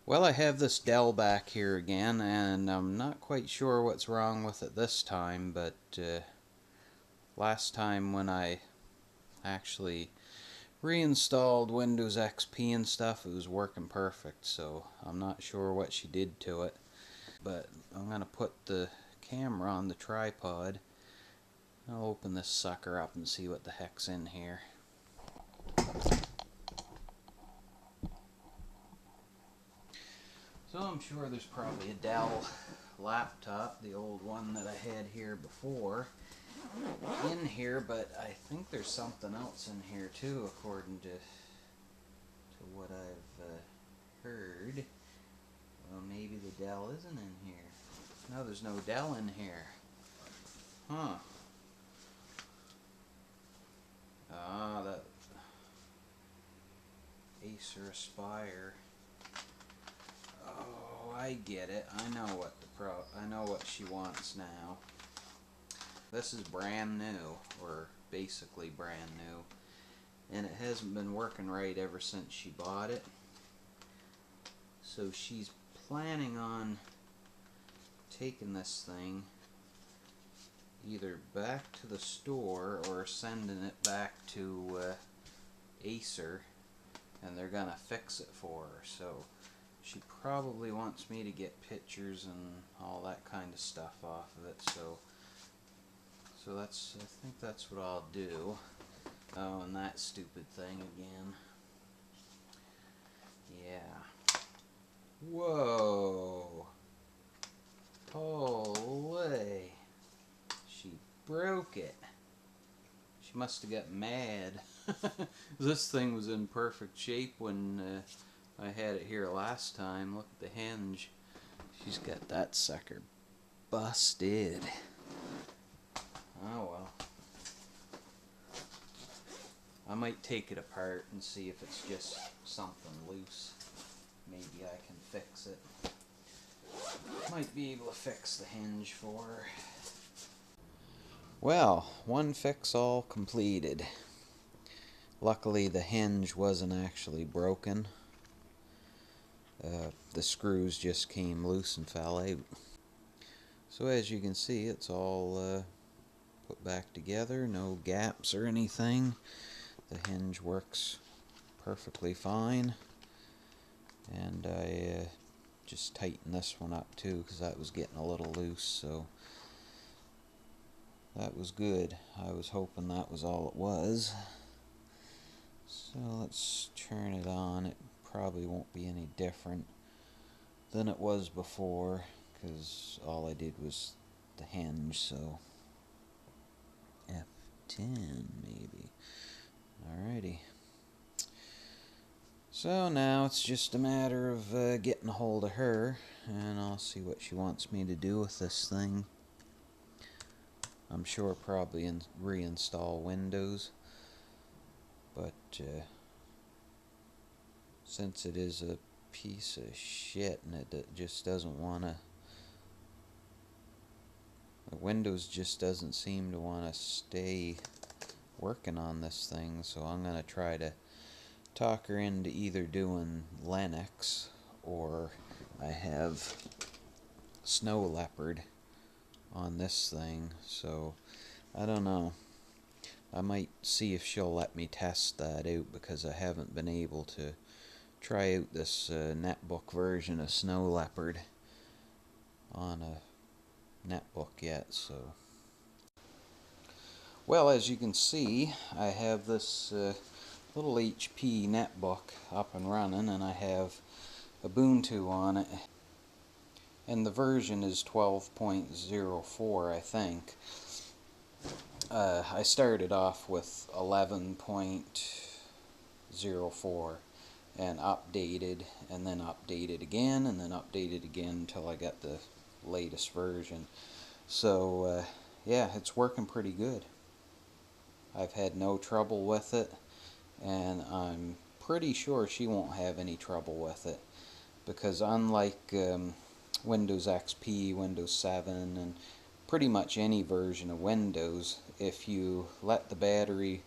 Well, I have this Dell back here again, and I'm not quite sure what's wrong with it this time, but last time when I actually reinstalled Windows XP and stuff, it was working perfect, so I'm not sure what she did to it. But I'm going to put the camera on the tripod. I'll open this sucker up and see what the heck's in here. So I'm sure there's probably a Dell laptop, the old one that I had here before, in here, but I think there's something else in here too, according to what I've heard. Well, maybe the Dell isn't in here. No, there's no Dell in here. Huh. Ah, that Acer Aspire. Oh, I get it. I know what she wants now. This is brand new, or basically brand new, and it hasn't been working right ever since she bought it. So she's planning on taking this thing either back to the store or sending it back to Acer, and they're gonna fix it for her. So she probably wants me to get pictures and all that kind of stuff off of it. So I think that's what I'll do. Oh, and that stupid thing again. Yeah. Whoa. Holy. She broke it. She must have got mad. This thing was in perfect shape when I had it here last time. Look at the hinge. She's got that sucker busted. Oh well. I might take it apart and see if it's just something loose. Maybe I can fix it. Might be able to fix the hinge for her. Well, one fix all completed. Luckily the hinge wasn't actually broken. The screws just came loose and fell out. So as you can see, it's all put back together, no gaps or anything. The hinge works perfectly fine, and I just tightened this one up too because that was getting a little loose, so that was good. I was hoping that was all it was. So let's turn it on. It probably won't be any different than it was before because all I did was the hinge. So F10 maybe. Alrighty. So now it's just a matter of getting a hold of her, and I'll see what she wants me to do with this thing. I'm sure probably reinstall Windows, but since it is a piece of shit and it just doesn't want to, Windows just doesn't seem to want to stay working on this thing, so I'm going to try to talk her into either doing Linux, or I have Snow Leopard on this thing, so I don't know. I might see if she'll let me test that out, because I haven't been able to try out this netbook version of Snow Leopard on a netbook yet. So, well, as you can see, I have this little HP netbook up and running, and I have Ubuntu on it, and the version is 12.04, I think. I started off with 11.04 and updated, and then updated again, and then updated again until I got the latest version. So yeah, it's working pretty good. I've had no trouble with it, and I'm pretty sure she won't have any trouble with it, because unlike Windows XP, Windows 7, and pretty much any version of Windows, if you let the battery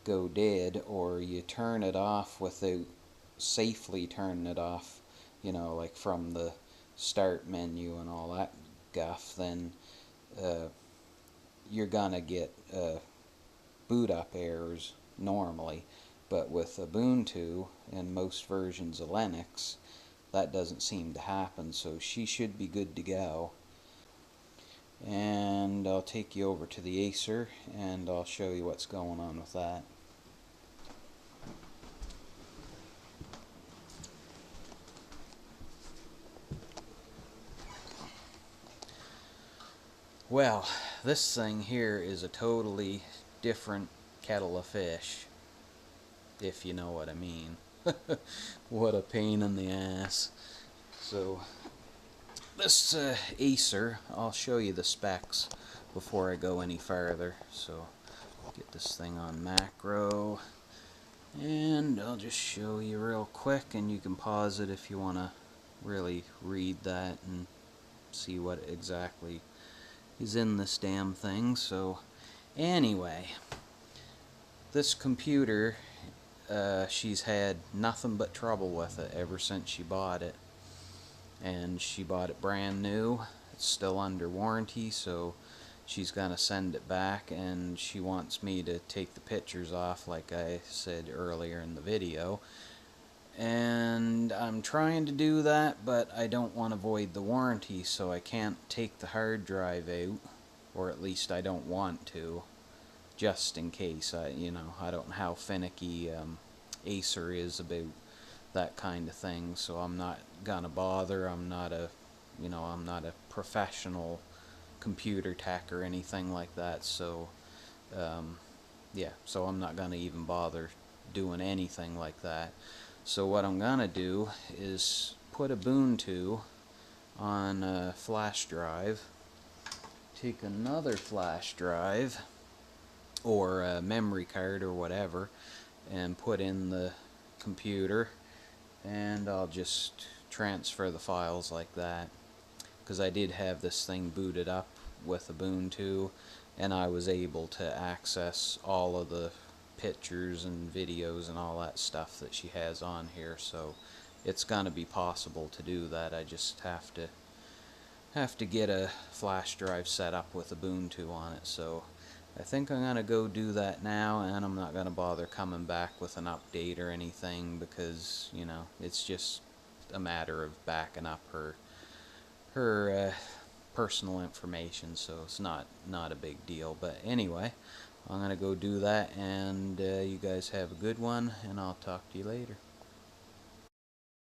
go dead, or you turn it off without safely turning it off, you know, like from the start menu and all that guff, then you're gonna get boot up errors normally. But with Ubuntu and most versions of Linux, that doesn't seem to happen, so she should be good to go. And I'll take you over to the Acer and I'll show you what's going on with that. Well, this thing here is a totally different kettle of fish, if you know what I mean. What a pain in the ass. So this Acer, I'll show you the specs before I go any farther. So get this thing on macro, and I'll just show you real quick, and you can pause it if you want to really read that and see what exactly is in this damn thing. So anyway, this computer, she's had nothing but trouble with it ever since she bought it. And she bought it brand new. It's still under warranty, so she's gonna send it back, and she wants me to take the pictures off like I said earlier in the video. And I'm trying to do that, but I don't want to void the warranty, so I can't take the hard drive out, or at least I don't want to, just in case. I don't know how finicky Acer is about that kind of thing, so I'm not gonna bother. I'm not a professional computer tech or anything like that, so yeah, so I'm not gonna even bother doing anything like that. So what I'm gonna do is put Ubuntu on a flash drive, take another flash drive or a memory card or whatever, and put in the computer, and I'll just transfer the files like that, because I did have this thing booted up with Ubuntu, and I was able to access all of the pictures and videos and all that stuff that she has on here, so it's gonna be possible to do that. I just have to get a flash drive set up with Ubuntu on it. So I think I'm gonna go do that now, and I'm not gonna bother coming back with an update or anything, because it's just a matter of backing up her personal information, so it's not a big deal. But anyway, I'm gonna go do that, and you guys have a good one, and I'll talk to you later.